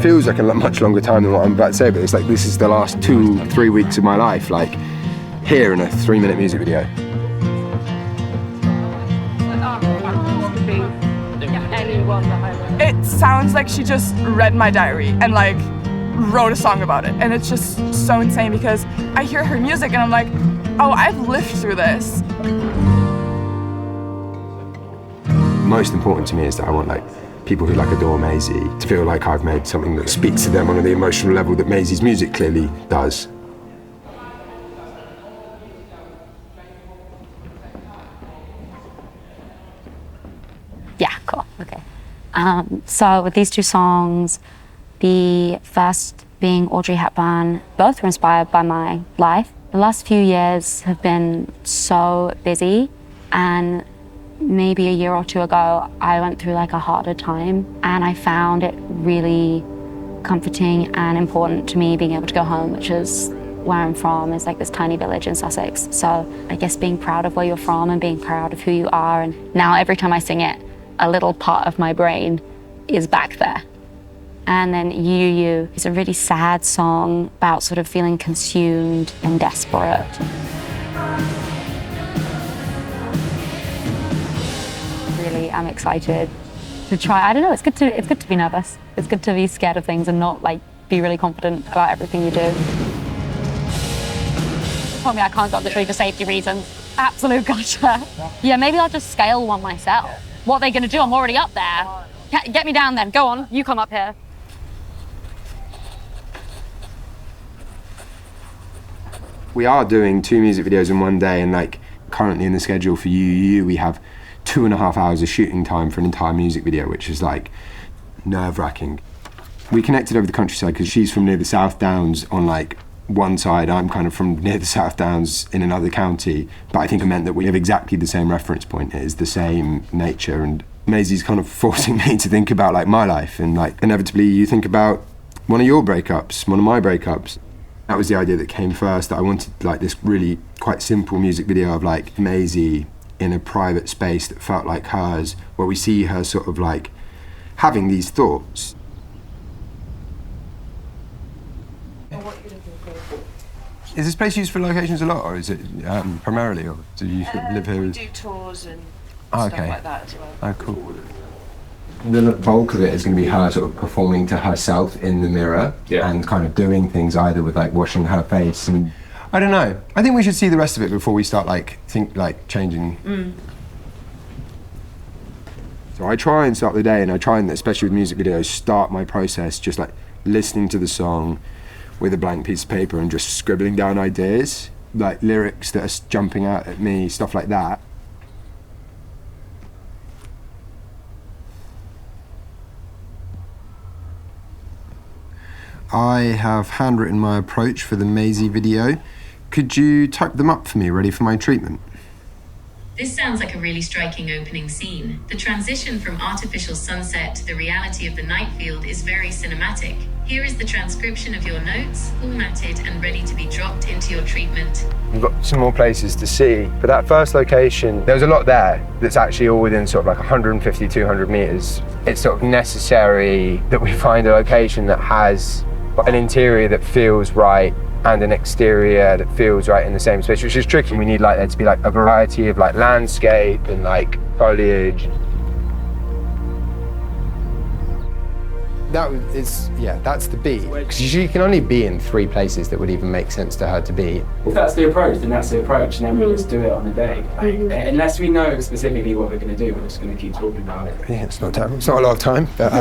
feels like a much longer time than what I'm about to say, but it's like this is the last 2-3 weeks of my life, like here in a 3-minute music video. It sounds like she just read my diary and like wrote a song about it, and it's just so insane because I hear her music and I'm like, oh, I've lived through this. Most important to me is that I want like people who like adore Maisie to feel like I've made something that speaks to them on the emotional level that Maisie's music clearly does. Yeah, cool, okay. So with these two songs, the first being Audrey Hepburn, both were inspired by my life. The last few years have been so busy, and maybe a year or two ago, I went through like a harder time, and I found it really comforting and important to me being able to go home, which is where I'm from, is like this tiny village in Sussex. So I guess being proud of where you're from and being proud of who you are, and now every time I sing it, a little part of my brain is back there. And then You is a really sad song about sort of feeling consumed and desperate. Really, I'm excited to try. I don't know, it's good to be nervous. It's good to be scared of things and not like be really confident about everything you do. Told me I can't go up the tree for safety reasons. Absolute gotcha. Yeah, maybe I'll just scale one myself. What are they gonna do? I'm already up there. Get me down then, go on, you come up here. We are doing 2 music videos in one day, and like currently in the schedule for You, we have 2.5 hours of shooting time for an entire music video, which is like nerve-wracking. We connected over the countryside because she's from near the South Downs on like one side, I'm kind of from near the South Downs in another county, but I think it meant that we have exactly the same reference point. It is the same nature, and Maisie's kind of forcing me to think about like my life, and like inevitably you think about one of your breakups, one of my breakups. That was the idea that came first, that I wanted like this really quite simple music video of like Maisie in a private space that felt like hers, where we see her sort of like having these thoughts. Is this place used for locations a lot, or is it primarily, or do you live here? We do tours and stuff like that as well. Oh, cool. The bulk of it is going to be her sort of performing to herself in the mirror, and kind of doing things either with like washing her face and I don't know. I think we should see the rest of it before we start changing. So I try and start the day, and I try and, especially with music videos, start my process just like listening to the song with a blank piece of paper and just scribbling down ideas, like lyrics that are jumping out at me, stuff like that. I have handwritten my approach for the Maisie video. Could you type them up for me, ready for my treatment? This sounds like a really striking opening scene. The transition from artificial sunset to the reality of the night field is very cinematic. Here is the transcription of your notes, formatted and ready to be dropped into your treatment. We've got some more places to see, but that first location, there's a lot there that's actually all within sort of like 150, 200 meters. It's sort of necessary that we find a location that has an interior that feels right and an exterior that feels right in the same space, which is tricky. We need like there to be like a variety of like landscape and like foliage. That's the B. Because she can only be in 3 places that would even make sense to her to be. If that's the approach, then that's the approach, and then we just do it on the day. Unless we know specifically what we're going to do, we're just going to keep talking about it. Yeah, it's not terrible. It's not a lot of time. But,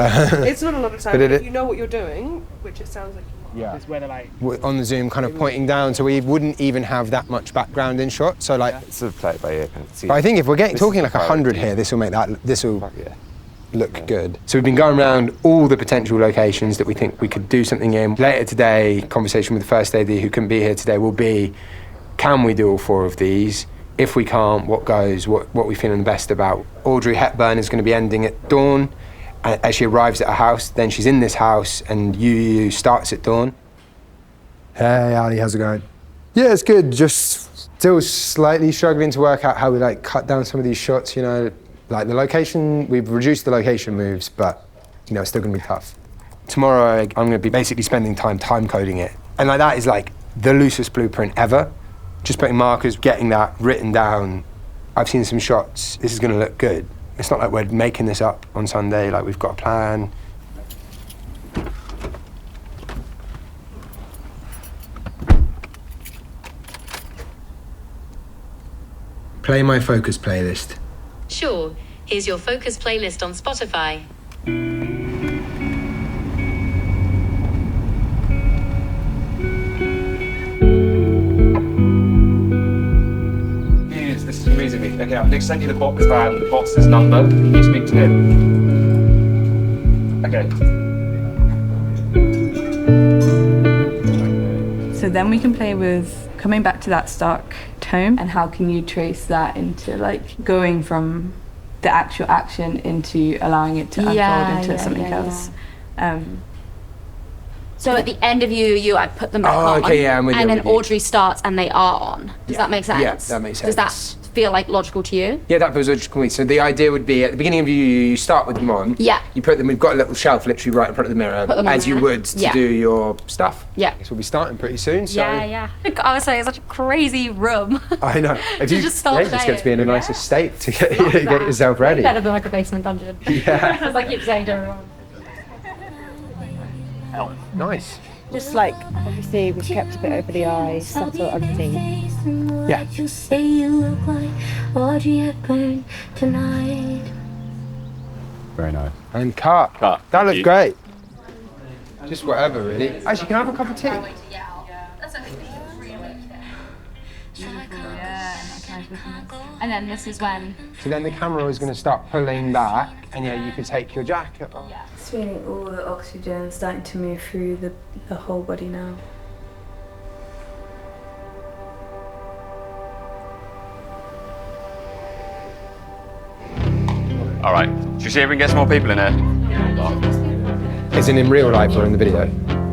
it's not a lot of time, but if you know what you're doing, which it sounds like you Yeah. It's where they're like... We're on the Zoom kind of pointing down, so we wouldn't even have that much background in shot. So like, it's a play it by ear. But I think if we're talking like 100 here, this will look good. So we've been going around all the potential locations that we think we could do something in. Later today, conversation with the first AD who couldn't be here today will be, can we do all 4 of these? If we can't, what goes, what we feeling the best about? Audrey Hepburn is going to be ending at dawn. As she arrives at a house, then she's in this house, and You starts at dawn. Hey Ali, how's it going? Yeah, it's good, just still slightly struggling to work out how we like cut down some of these shots, you know. Like the location, we've reduced the location moves, but you know, it's still gonna be tough. Tomorrow, I'm going to be basically spending time coding it. And like that is like the loosest blueprint ever. Just putting markers, getting that written down. I've seen some shots. This is going to look good. It's not like we're making this up on Sunday, like we've got a plan. Play my focus playlist. Sure, here's your focus playlist on Spotify. This is music. Okay, I'll next send you the box van, the boss's number. Can you speak to him? Okay. So then we can play with coming back to that stark tone, and how can you trace that into like going from the actual action into allowing it to unfold into something else. So at the end of you like put them back on, okay, yeah, I'm with you, and then with you. Audrey starts and they are on. Does that make sense? Yeah, that makes sense. Does that feel like logical to you? Yeah, that feels logical to me. So the idea would be at the beginning of you start with them on. Yeah. You put them, we've got a little shelf literally right in front of the mirror, Put them on as you there. would to Yeah. do your stuff. Yeah. So we'll be starting pretty soon, so. Yeah. I was saying, it's such a crazy room. I know. If you just start just get to be playing. in a nice estate to get yourself ready. Better than like a basement dungeon. Yeah. As I keep saying to everyone. Nice. Just like, obviously, we've kept a bit over the eyes, subtle underneath. Yeah. You say you look like Audrey Hepburn tonight. Very nice. And cut. Cut. That looks Thank you. great. Just whatever, really. Actually, can I have a cup of tea? And then this is when. So then the camera is going to start pulling back, and yeah, you can take your jacket off. It's feeling all the oxygen starting to move through the whole body now. All right. Should we see if we can get some more people in here? Is it in real life or in the video?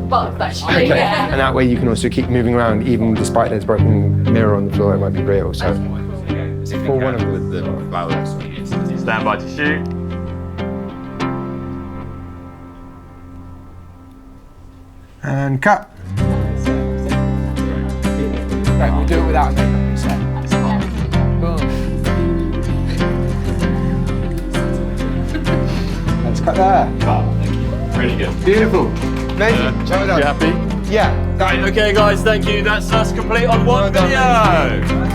Both, actually. Okay. And that way you can also keep moving around, even despite there's a broken mirror on the floor, it won't be real. So, for one of them. The balance. Stand by to shoot. And cut. Right, we'll do it without a makeup reset. Boom. Let's cut there. Really good. Beautiful. Amazing. Well done. You happy? Yeah. Right, okay, guys, thank you. That's us complete on one Well done. video.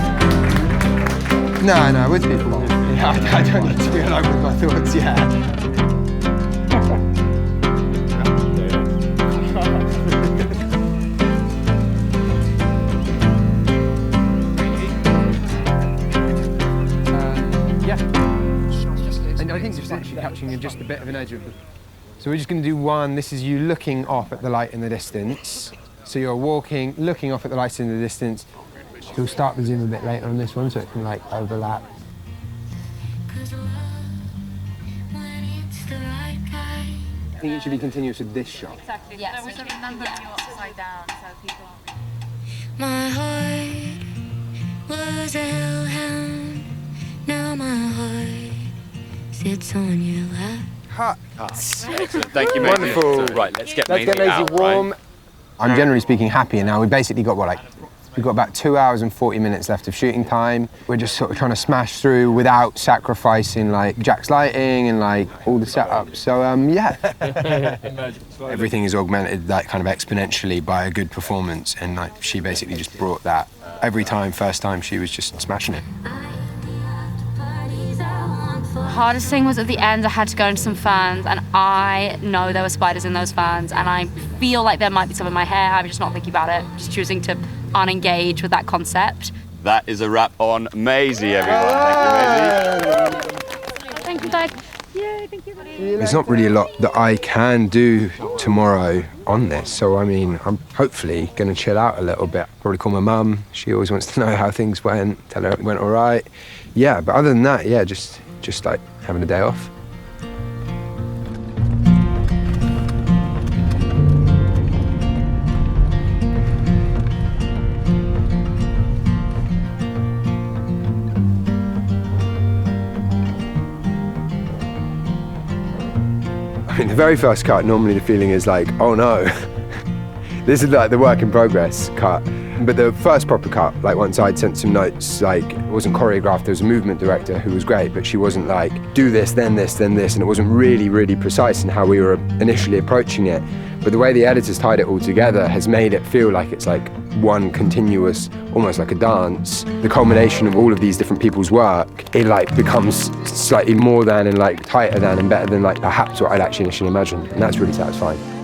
No, with people. Yeah, I don't need to be alone with my thoughts yet. And I think it's actually capturing just a bit of an edge of the... So we're just going to do one. This is you looking off at the light in the distance. So you're walking, looking off at the lights in the distance. We'll start the zoom a bit later on this one so it can like overlap. I think it should be continuous with this shot. Exactly. Yes. We should remember you upside down so people aren't... My heart was a hellhound. Now my heart sits on your lap. Cut. Excellent. Thank you, Maisie. Wonderful. So, right, let's get Let's Maisie get Maisie out, warm. right? I'm generally speaking happier now. We've basically got we've got about 2 hours and 40 minutes left of shooting time. We're just sort of trying to smash through without sacrificing like Jack's lighting and like all the setup. So yeah. Everything is augmented like kind of exponentially by a good performance, and like she basically just brought that every time. First time she was just smashing it. Hardest thing was at the end, I had to go into some ferns, and I know there were spiders in those ferns, and I feel like there might be some in my hair. I'm just not thinking about it, just choosing to unengage with that concept. That is a wrap on Maisie, everyone. Thank you, Maisie. Thank you, Doug. Yay, thank you. There's not really a lot that I can do tomorrow on this, so I mean, I'm hopefully going to chill out a little bit. Probably call my mum. She always wants to know how things went, tell her it went all right. Yeah, but other than that, yeah, just like having a day off. I mean, the very first cut, normally the feeling is like, oh no. This is like the work in progress cut. But the first proper cut, like once I'd sent some notes, like it wasn't choreographed, there was a movement director who was great, but she wasn't like, do this, then this, then this, and it wasn't really, really precise in how we were initially approaching it. But the way the editors tied it all together has made it feel like it's like one continuous, almost like a dance. The culmination of all of these different people's work, it like becomes slightly more than and like tighter than and better than like perhaps what I'd actually initially imagined. And that's really satisfying.